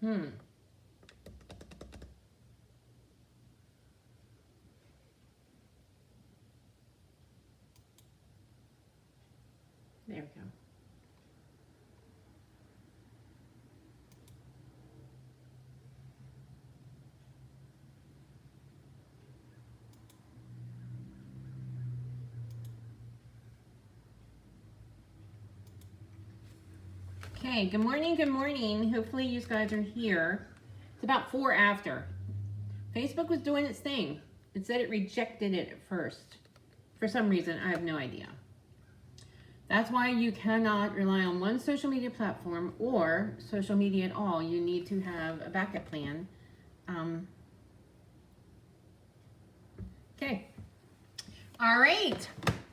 There we go. Okay, good morning, good morning. Hopefully you guys are here. It's about 4 after. Facebook was doing its thing. It said it rejected it at first. For some reason, I have no idea. That's why you cannot rely on one social media platform or social media at all. You need to have a backup plan. Okay. All right.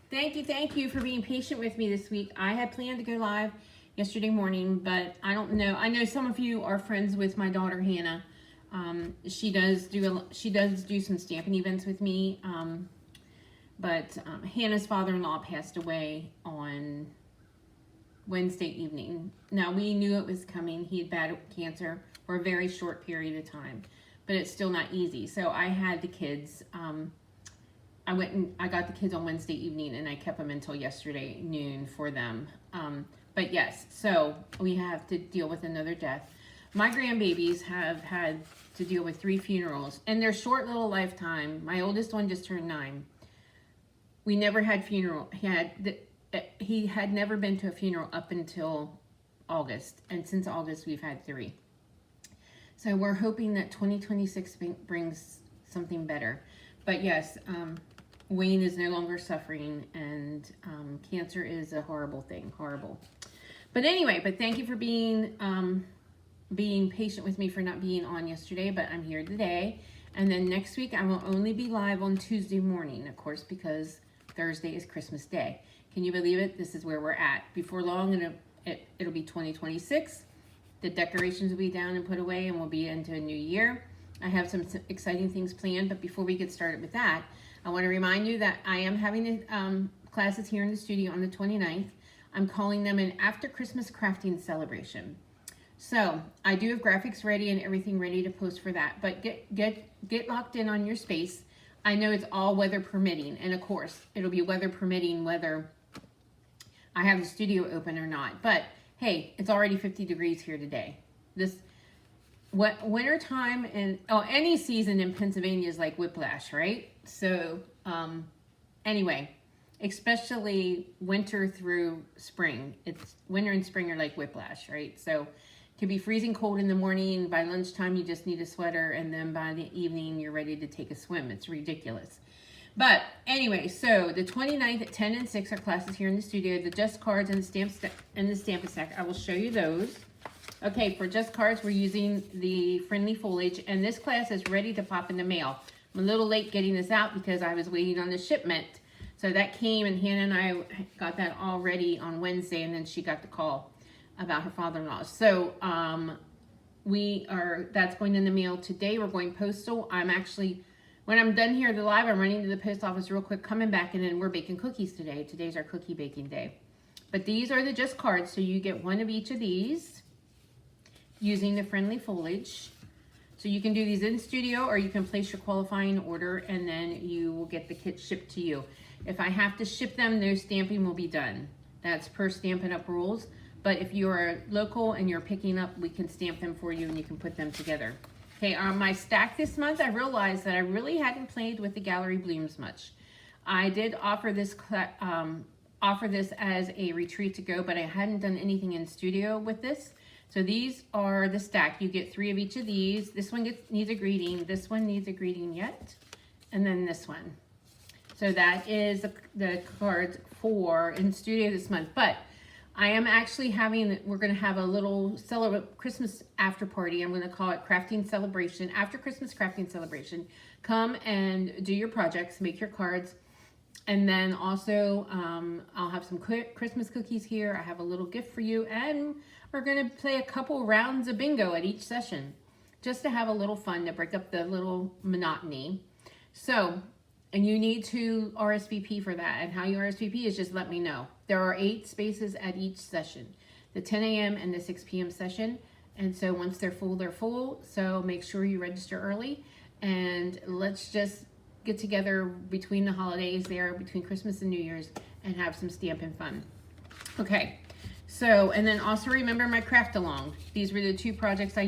Thank you for being patient with me this week. I had planned to go live yesterday morning, but I don't know. I know some of you are friends with my daughter Hannah. She does do some stamping events with me. But Hannah's father-in-law passed away on Wednesday evening. Now, we knew it was coming. He had battled cancer for a very short period of time, but it's still not easy. So I had the kids. I got the kids on Wednesday evening, and I kept them until yesterday noon for them. But yes, so we have to deal with another death. My grandbabies have had to deal with 3 funerals in their short little lifetime. My oldest one just turned 9. We never had funeral. He had never been to a funeral up until August, and since August we've had 3. So we're hoping that 2026 brings something better. But yes, Wayne is no longer suffering, and cancer is a horrible thing, horrible. But anyway, thank you for being patient with me for not being on yesterday, but I'm here today. And then next week I will only be live on Tuesday morning, of course, because Thursday is Christmas Day. Can you believe it? This is where we're at. Before long, it'll be 2026. The decorations will be down and put away, and we'll be into a new year. I have some exciting things planned, but before we get started with that, I want to remind you that I am having classes here in the studio on the 29th. I'm calling them an after Christmas crafting celebration. So I do have graphics ready and everything ready to post for that, but get locked in on your space. I know it's all weather permitting, and of course it'll be weather permitting whether I have the studio open or not. But hey, it's already 50 degrees here today. Winter time and any season in Pennsylvania is like whiplash, right? So anyway, especially winter through spring. It's winter and spring are like whiplash, right? So it can be freezing cold in the morning. By lunchtime, you just need a sweater, and then by the evening, you're ready to take a swim. It's ridiculous. But anyway, so the 29th at 10 and 6 are classes here in the studio. The Just Cards and the Stamp Stack. I will show you those. Okay, for Just Cards, we're using the Friendly Foliage, and this class is ready to pop in the mail. I'm a little late getting this out because I was waiting on the shipment. So that came, and Hannah and I got that all ready on Wednesday, and then she got the call about her father-in-law. So that's going in the mail today. We're going postal. When I'm done here at the live, I'm running to the post office real quick, coming back, and then we're baking cookies today. Today's our cookie baking day. But these are the Just Cards, so you get one of each of these using the Friendly Foliage. So you can do these in studio, or you can place your qualifying order, and then you will get the kit shipped to you. If I have to ship them, no stamping will be done. That's per Stampin' Up! Rules. But if you're local and you're picking up, we can stamp them for you and you can put them together. Okay, on my stack this month, I realized that I really hadn't played with the Gallery Blooms much. I did offer this as a retreat to go, but I hadn't done anything in studio with this. So these are the stack. You get 3 of each of these. This one needs a greeting. This one needs a greeting yet. And then this one. So that is the cards for in studio this month. But I am actually we're going to have a little Christmas after party. I'm going to call it Crafting Celebration, After Christmas Crafting Celebration. Come and do your projects, make your cards. And then also, I'll have some Christmas cookies here. I have a little gift for you. And we're going to play a couple rounds of bingo at each session, just to have a little fun, to break up the little monotony. So, and you need to RSVP for that. And how you RSVP is just let me know. There are 8 spaces at each session, the 10 a.m. and the 6 p.m. session. And so once they're full, they're full. So make sure you register early, and let's just get together between the holidays there, between Christmas and New Year's, and have some stamping fun. Okay, so, and then also remember my craft along. These were the 2 projects I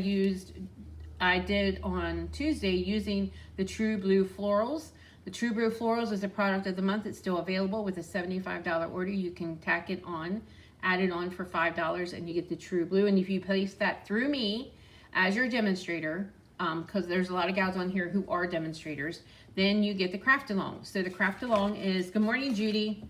did on Tuesday using the True Blue Florals. The True Blue Florals is a product of the month. It's still available with a $75 order. You can tack it on, add it on for $5, and you get the True Blue. And if you place that through me as your demonstrator, because there's a lot of gals on here who are demonstrators, then you get the craft along. So the craft along is, good morning, Judy.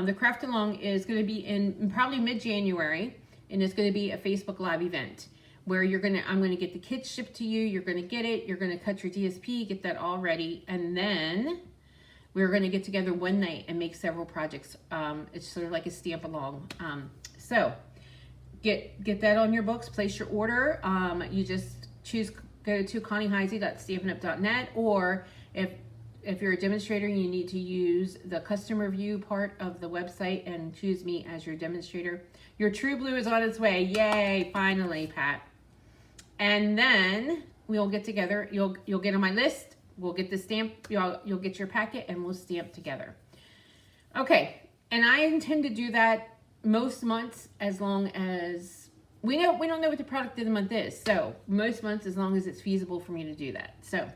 The craft along is going to be in probably mid-January, and it's going to be a Facebook Live event where I'm going to get the kits shipped to you. You're going to get it. You're going to cut your DSP, get that all ready, and then we're going to get together one night and make several projects. It's sort of like a stamp along. So get that on your books. Place your order. You just go to connieheisey.stampinup.net, or if you're a demonstrator, you need to use the customer view part of the website and choose me as your demonstrator. Your True Blue is on its way. Yay, finally, Pat. And then we'll get together. You'll get on my list. We'll get the stamp. You'll get your packet, and we'll stamp together. Okay, and I intend to do that most months, as long as we don't know what the product of the month is. So most months, as long as it's feasible for me to do that. So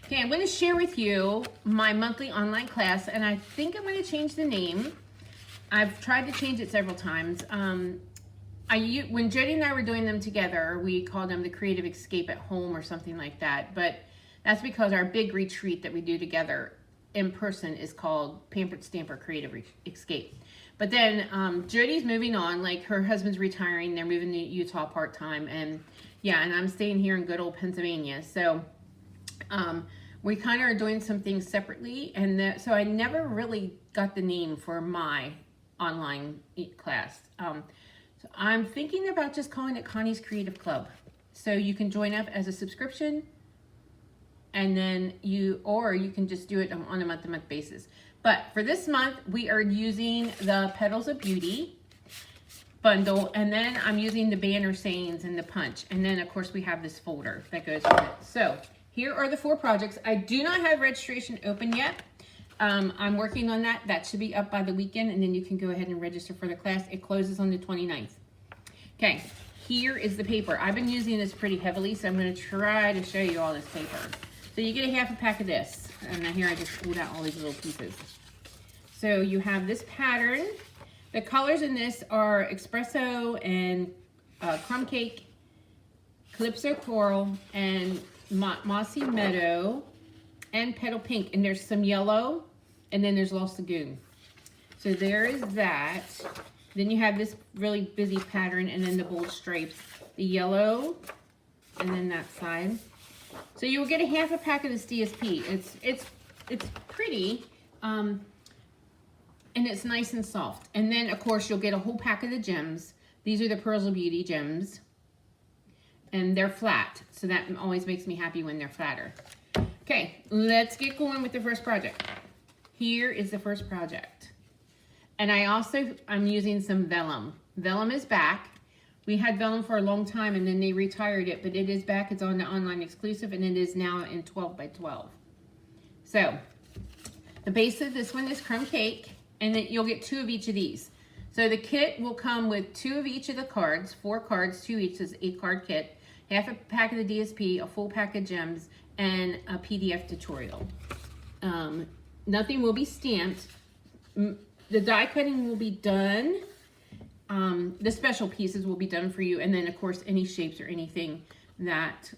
okay, I'm going to share with you my monthly online class, and I think I'm going to change the name. I've tried to change it several times. When Jody and I were doing them together, we called them the Creative Escape at Home or something like that, but that's because our big retreat that we do together in person is called Pampered Stamper Creative Escape. But then Jody's moving on, like her husband's retiring, they're moving to Utah part-time, and yeah, and I'm staying here in good old Pennsylvania. So we kind of are doing some things separately, and so I never really got the name for my online class. So I'm thinking about just calling it Connie's Creative Club. So you can join up as a subscription, and then you can just do it on a month-to-month basis. But for this month, we are using the Petals of Beauty bundle, and then I'm using the banner sayings and the punch. And then of course we have this folder that goes with it. So here are the 4 projects. I do not have registration open yet. I'm working on that. That should be up by the weekend, and then you can go ahead and register for the class. It closes on the 29th. Okay, here is the paper. I've been using this pretty heavily, so I'm going to try to show you all this paper. So you get a half a pack of this, and here I just pulled out all these little pieces. So you have this pattern. The colors in this are Espresso and Crumb Cake, Calypso Coral, and Mossy Meadow, and Petal Pink. And there's some yellow, and then there's Lost Lagoon. So there is that. Then you have this really busy pattern, and then the bold stripes, the yellow, and then that side. So you'll get a half a pack of this DSP. It's pretty, and it's nice and soft. And then of course you'll get a whole pack of the gems. These are the Pearls of Beauty gems, and they're flat. So that always makes me happy when they're flatter. Okay, let's get going with the first project. Here is the first project. And I'm using some vellum. Vellum is back. We had vellum for a long time, and then they retired it, but it is back. It's on the online exclusive, and it is now in 12 by 12. So the base of this one is Crumb Cake, and then you'll get 2 of each of these. So the kit will come with 2 of each of the cards, 4 cards, 2 each, is 8-card kit, half a pack of the DSP, a full pack of gems, and a PDF tutorial. Nothing will be stamped. The die cutting will be done. The special pieces will be done for you, and then of course any shapes or anything that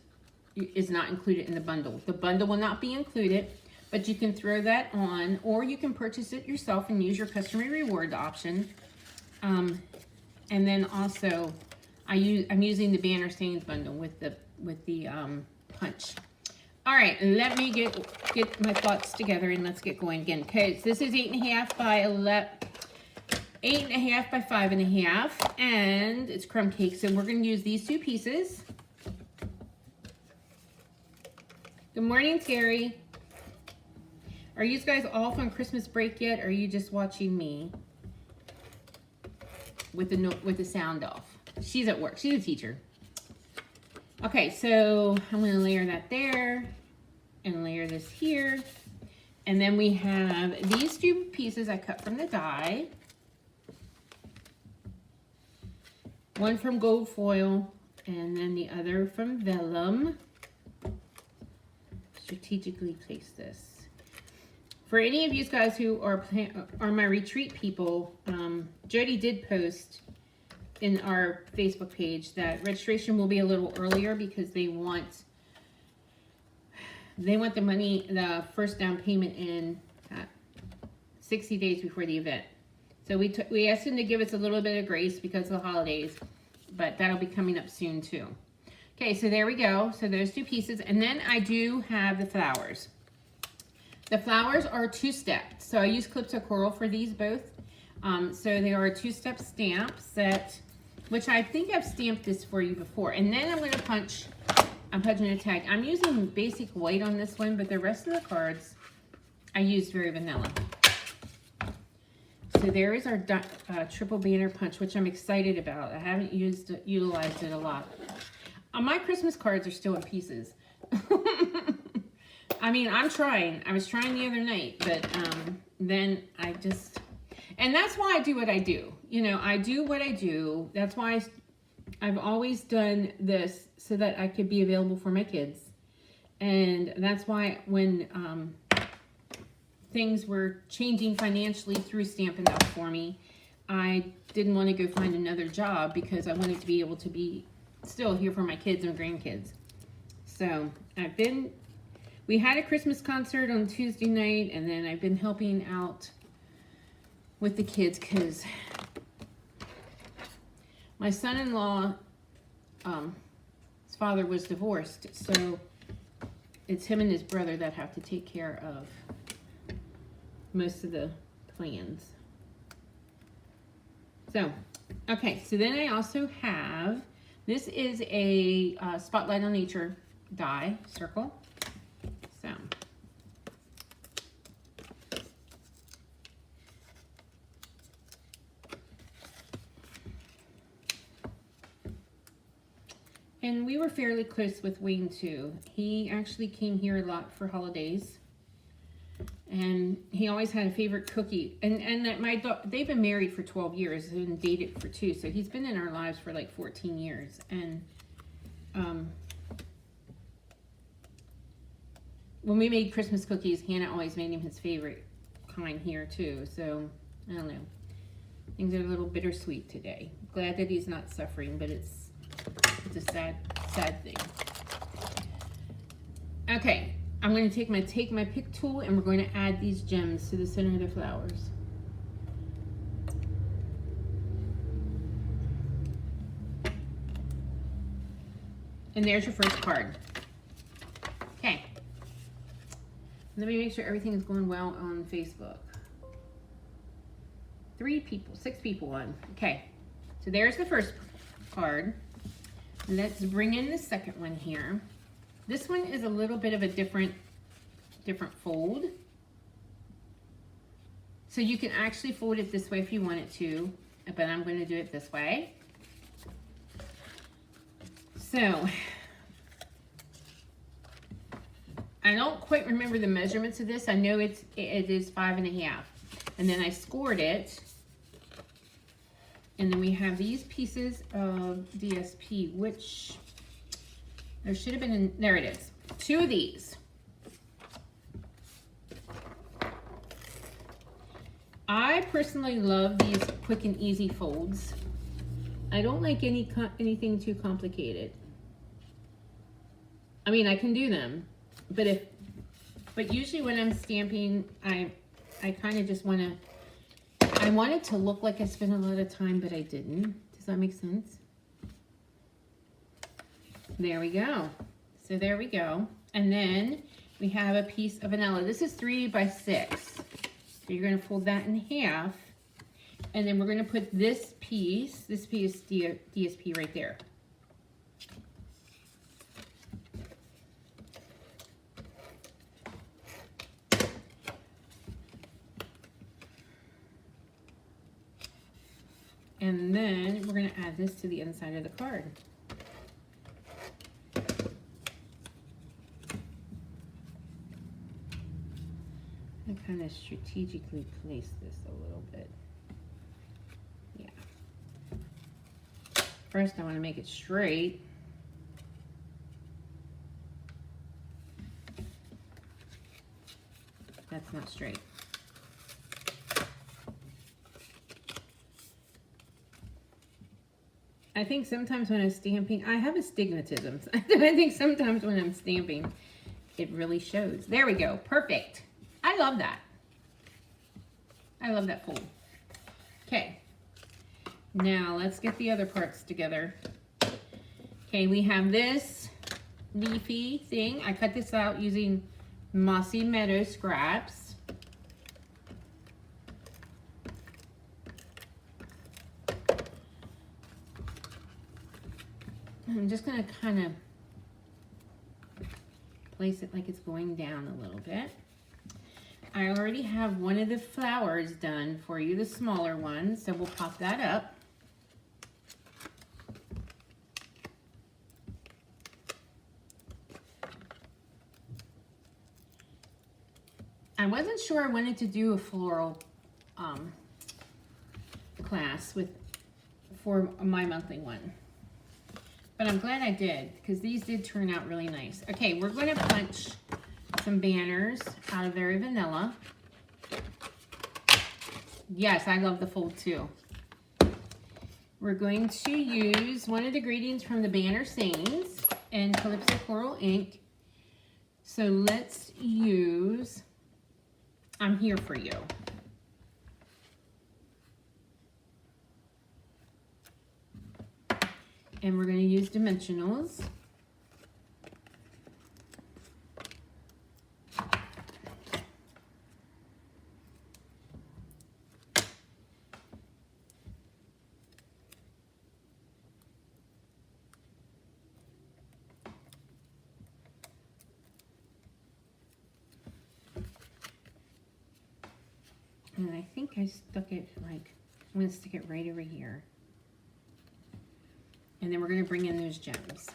is not included in the bundle. The bundle will not be included, but you can throw that on, or you can purchase it yourself and use your customer reward option. And then also I'm using the Banner Sayings bundle with the punch. All right, let me get my thoughts together, and let's get going again. Okay, so this is 8.5 by 11. 8.5 by 5.5, and it's Crumb Cake. So we're going to use these 2 pieces. Good morning, Terry. Are you guys off on Christmas break yet, or are you just watching me with the sound off? She's at work. She's a teacher. Okay, so I'm going to layer that there and layer this here. And then we have these two pieces I cut from the die. One from gold foil and then the other from vellum. Strategically place this. For any of you guys who are my retreat people, Jody did post in our Facebook page that registration will be a little earlier because they want the money, the first down payment in 60 days before the event. So we asked them to give us a little bit of grace because of the holidays, but that'll be coming up soon too. Okay, so there we go. So those two pieces, and then I do have the flowers. The flowers are two-step. So I use Calypso Coral for these both. So they are two-step stamps that, which I think I've stamped this for you before. And then I'm going to punch. I'm punching a tag. I'm using basic white on this one, but the rest of the cards I used very vanilla. So there is our triple banner punch, which I'm excited about. I haven't utilized it a lot. My Christmas cards are still in pieces. I mean, I'm trying. I was trying the other night, but then I just... And that's why I do what I do. You know, I do what I do. That's why I've always done this so that I could be available for my kids. And that's why when things were changing financially through Stampin' Up! For me, I didn't want to go find another job because I wanted to be able to be still here for my kids and grandkids. So we had a Christmas concert on Tuesday night, and then I've been helping out with the kids because my son-in-law, his father was divorced, so it's him and his brother that have to take care of most of the plans. So, okay, so then I also have, this is a Spotlight on Nature die circle. So, and we were fairly close with Wayne too. He actually came here a lot for holidays. And he always had a favorite cookie. And that they've been married for 12 years and dated for 2. So he's been in our lives for like 14 years. And when we made Christmas cookies, Hannah always made him his favorite kind here too. So, I don't know. Things are a little bittersweet today. Glad that he's not suffering, but it's a sad, sad thing. Okay. I'm going to take my pick tool and we're going to add these gems to the center of the flowers. And there's your first card. Okay. Let me make sure everything is going well on Facebook. 6 people on. Okay. So there's the first card. Let's bring in the second one here. This one is a little bit of a different fold. So you can actually fold it this way if you wanted to, but I'm going to do it this way. So, I don't quite remember the measurements of this. I know it is 5.5. And then I scored it. And then we have these pieces of DSP, which... there should have been, there it is. 2 of these. I personally love these quick and easy folds. I don't like anything too complicated. I mean, I can do them, but usually when I'm stamping, I kind of just want to, I want it to look like I spent a lot of time, but I didn't. Does that make sense? There we go. So there we go. And then we have a piece of vanilla. This is 3 by 6. So you're going to fold that in half. And then we're going to put this piece DSP right there. And then we're going to add this to the inside of the card. to kind of strategically place this a little bit. Yeah. First, I want to make it straight. That's not straight. I think sometimes when I'm stamping, I have astigmatism. I think sometimes when I'm stamping, it really shows. There we go. Perfect. I love that. I love that fold. Okay. Now let's get the other parts together. Okay, we have this leafy thing. I cut this out using Mossy Meadow scraps. I'm just going to kind of place it like it's going down a little bit. I already have one of the flowers done for you, the smaller one, so we'll pop that up. I wasn't sure I wanted to do a floral class for my monthly one, but I'm glad I did because these did turn out really nice. Okay, we're going to punch some banners out of Very Vanilla. Yes, I love the fold too. We're going to use one of the gradients from the Banner Sayings and Calypso Coral ink. So let's use I'm Here For You. And we're going to use dimensionals. And I think I stuck it like, I'm going to stick it right over here. And then we're going to bring in those gems.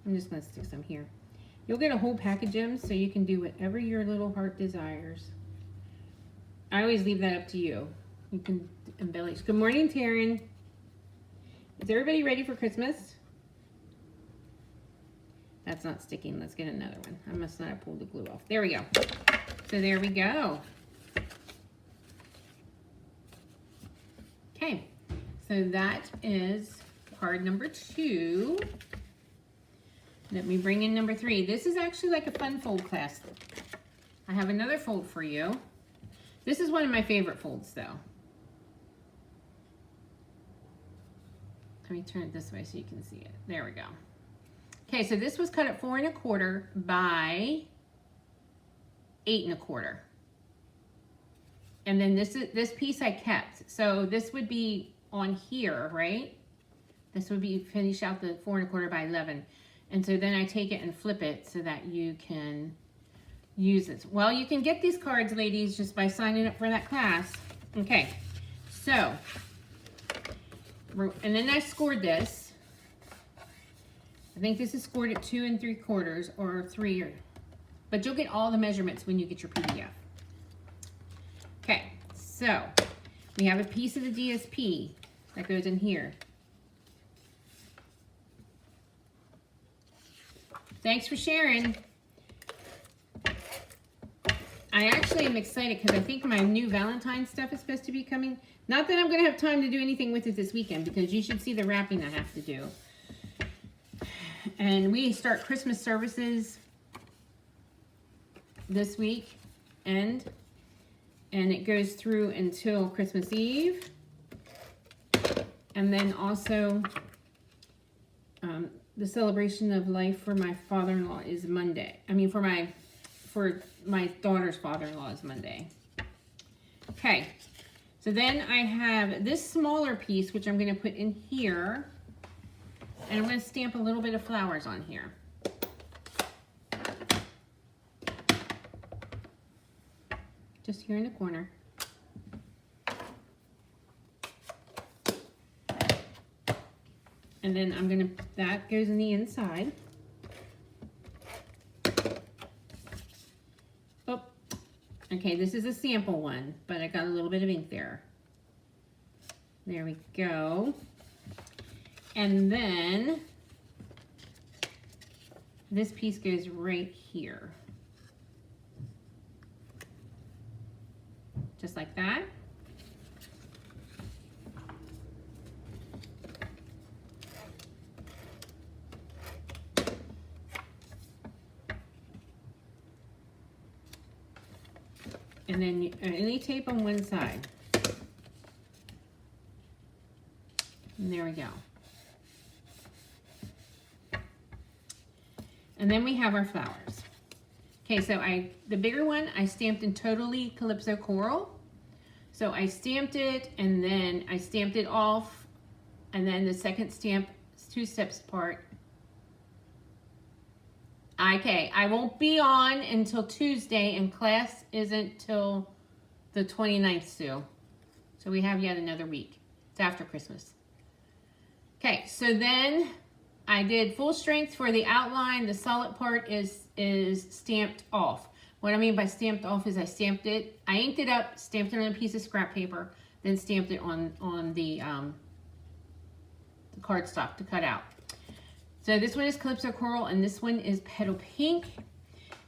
I'm just going to stick some here. You'll get a whole pack of gems so you can do whatever your little heart desires. I always leave that up to you. You can embellish. Good morning, Taryn. Is everybody ready for Christmas? That's not sticking. Let's get another one. I must not have pulled the glue off. There we go. So there we go. Okay. So that is card number 2. Let me bring in number 3. This is actually like a fun fold class. I have another fold for you. This is one of my favorite folds though. Let me turn it this way so you can see it. There we go. Okay, so this was cut at 4 1/4 by 8 1/4. And then this piece I kept. So this would be on here, right? This would be finish out the 4 1/4 by 11. And so then I take it and flip it so that you can use it. Well, you can get these cards, ladies, just by signing up for that class. Okay, so, and then I scored this. I think this is scored at 2 3/4 or 3, but you'll get all the measurements when you get your PDF. Okay, so we have a piece of the DSP that goes in here. Thanks for sharing. I actually am excited because I think my new Valentine stuff is supposed to be coming. Not that I'm going to have time to do anything with it this weekend because you should see the wrapping I have to do. And we start Christmas services this week, and it goes through until Christmas Eve. And then also the celebration of life for my father-in-law is Monday. I mean, for my daughter's father-in-law is Monday. Okay, so then I have this smaller piece, which I'm going to put in here. And I'm going to stamp a little bit of flowers on here. Just here in the corner. And then I'm gonna, that goes in the inside. Oh, okay, this is a sample one, but I got a little bit of ink there. There we go. And then this piece goes right here. Just like that. And then you only tape on one side. And there we go. And then we have our flowers. Okay, so the bigger one, I stamped in Totally Calypso Coral. So I stamped it, and then I stamped it off, and then the second stamp is 2 steps apart. Okay, I won't be on until Tuesday, and class isn't till the 29th, Sue. So we have yet another week. It's after Christmas. Okay, so then I did full strength for the outline. The solid part is stamped off. What I mean by stamped off is I stamped it, I inked it up, stamped it on a piece of scrap paper, then stamped it on the cardstock to cut out. So this one is Calypso Coral, and this one is Petal Pink.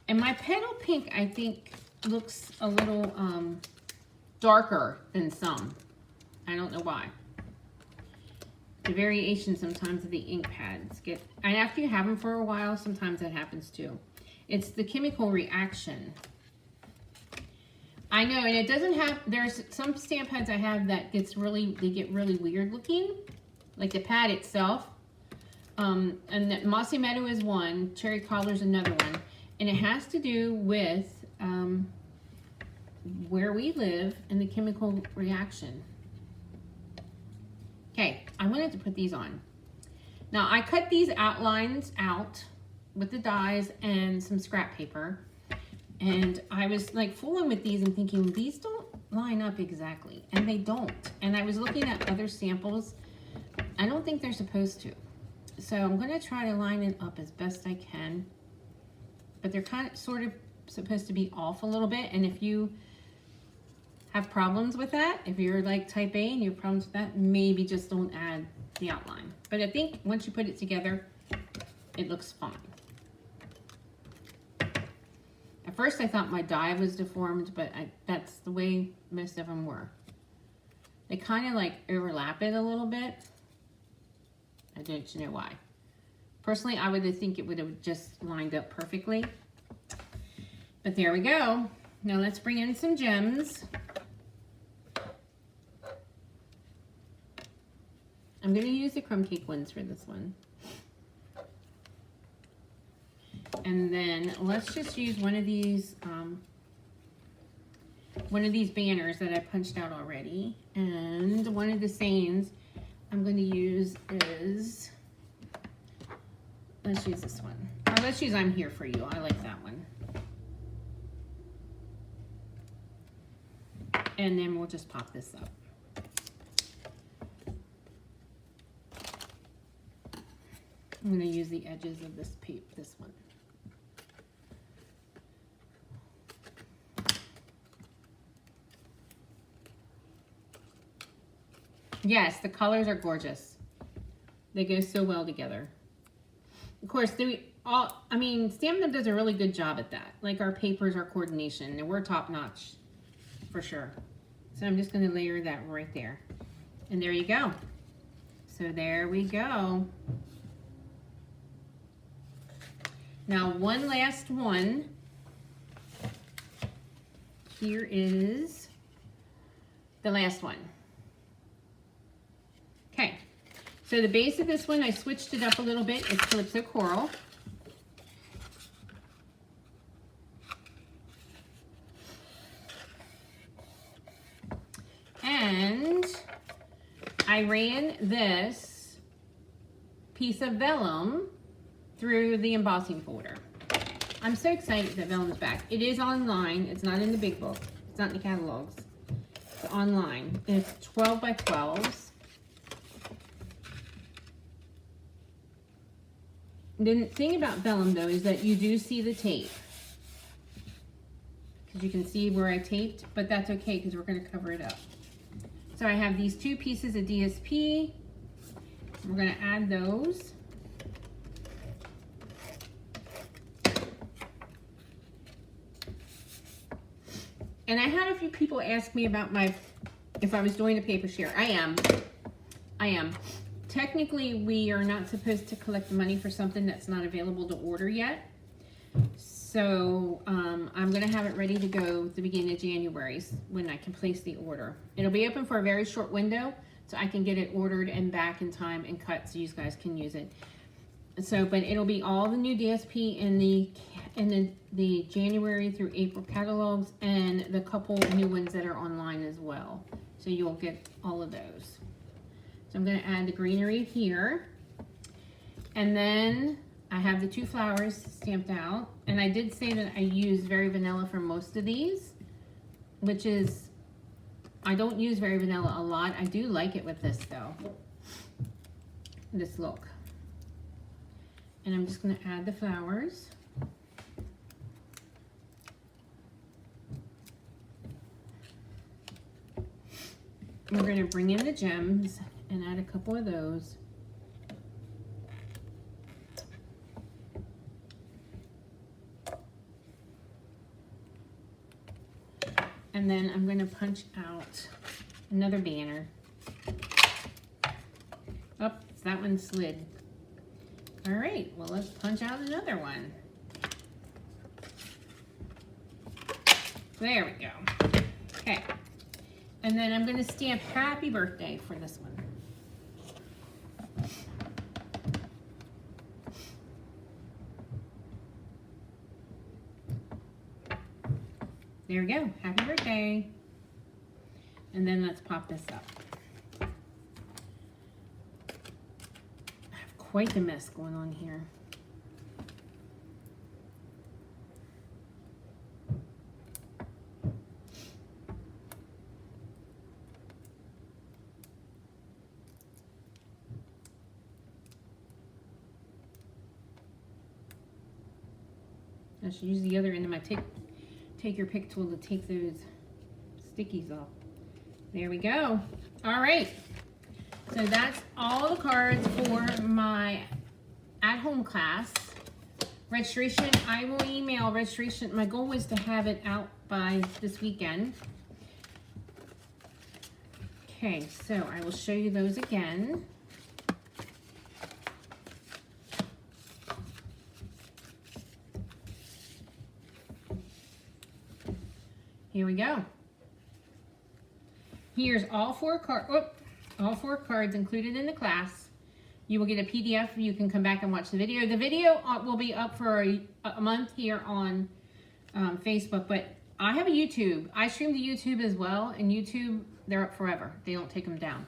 And my Petal Pink, I think, looks a little darker than some. I don't know why. The variation sometimes of the ink pads get, and after you have them for a while, sometimes that happens too. It's the chemical reaction. I know, and it doesn't have, there's some stamp pads I have that gets really, they get really weird looking, like the pad itself. And that Mossy Meadow is one, Cherry Collar is another one, and it has to do with where we live and the chemical reaction. Okay, I wanted to put these on. Now I cut these outlines out with the dies and some scrap paper, and I was like fooling with these and thinking these don't line up exactly, and they don't. And I was looking at other samples. I don't think they're supposed to. So I'm going to try to line it up as best I can, but they're kind of sort of supposed to be off a little bit. And if you have problems with that, if you're like type A and you have problems with that, maybe just don't add the outline. But I think once you put it together, it looks fine. At first I thought my die was deformed, but that's the way most of them were. They kind of like overlap it a little bit. I don't know why. Personally, I would think it would have just lined up perfectly. But there we go. Now let's bring in some gems. I'm going to use the crumb cake ones for this one. And then let's just use one of these banners that I punched out already. And one of the sayings I'm going to use is, let's use this one. Or let's use I'm Here For You. I like that one. And then we'll just pop this up. I'm going to use the edges of this one. Yes, the colors are gorgeous. They go so well together. Of course, Stampin' Up! Does a really good job at that. Like our papers, our coordination, and we're top notch for sure. So I'm just going to layer that right there. And there you go. So there we go. Now one last one. Here is the last one. Okay, so the base of this one, I switched it up a little bit. It's Calypso Coral. And I ran this piece of vellum through the embossing folder. I'm so excited that vellum is back. It is online. It's not in the big book. It's not in the catalogs. It's online. It's 12 by 12s. The thing about vellum though is that you do see the tape. Because you can see where I taped, but that's okay because we're going to cover it up. So I have these 2 pieces of DSP. We're going to add those. And I had a few people ask me about if I was doing a paper share. I am. Technically, we are not supposed to collect the money for something that's not available to order yet. So I'm going to have it ready to go at the beginning of January when I can place the order. It'll be open for a very short window, so I can get it ordered and back in time and cut so you guys can use it. So, but it'll be all the new DSP in the January through April catalogs and the couple new ones that are online as well. So you'll get all of those. So I'm going to add the greenery here. And then I have the 2 flowers stamped out. And I did say that I use Very Vanilla for most of these, which is, I don't use Very Vanilla a lot. I do like it with this though. This look. And I'm just going to add the flowers. We're going to bring in the gems and add a couple of those. And then I'm going to punch out another banner. Oh, that one slid. All right, well, let's punch out another one. There we go. Okay. And then I'm going to stamp happy birthday for this one. There we go. Happy birthday. And then let's pop this up. I have quite the mess going on here. I should use the other end of my take your pick tool to take those stickies off. There we go. All right. So that's all the cards for my at-home class. Registration, I will email registration. My goal was to have it out by this weekend. Okay, so I will show you those again. Here we go. Here's all 4 cards included in the class. You will get a PDF. You can come back and watch the video. The video will be up for a month here on Facebook, but I have a YouTube. I stream to YouTube as well, and YouTube, they're up forever. They don't take them down.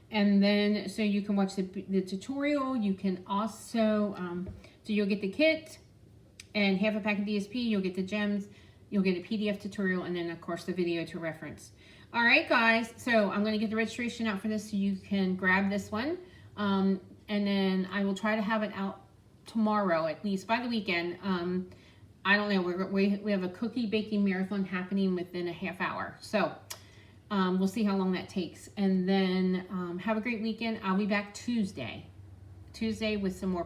And then, so you can watch the tutorial. You can also, so you'll get the kit and half a pack of DSP. You'll get the gems. You'll get a PDF tutorial, and then, of course, the video to reference. All right, guys, so I'm going to get the registration out for this so you can grab this one. And then I will try to have it out tomorrow, at least by the weekend. I don't know. We have a cookie baking marathon happening within a half hour. So we'll see how long that takes. And then have a great weekend. I'll be back Tuesday with some more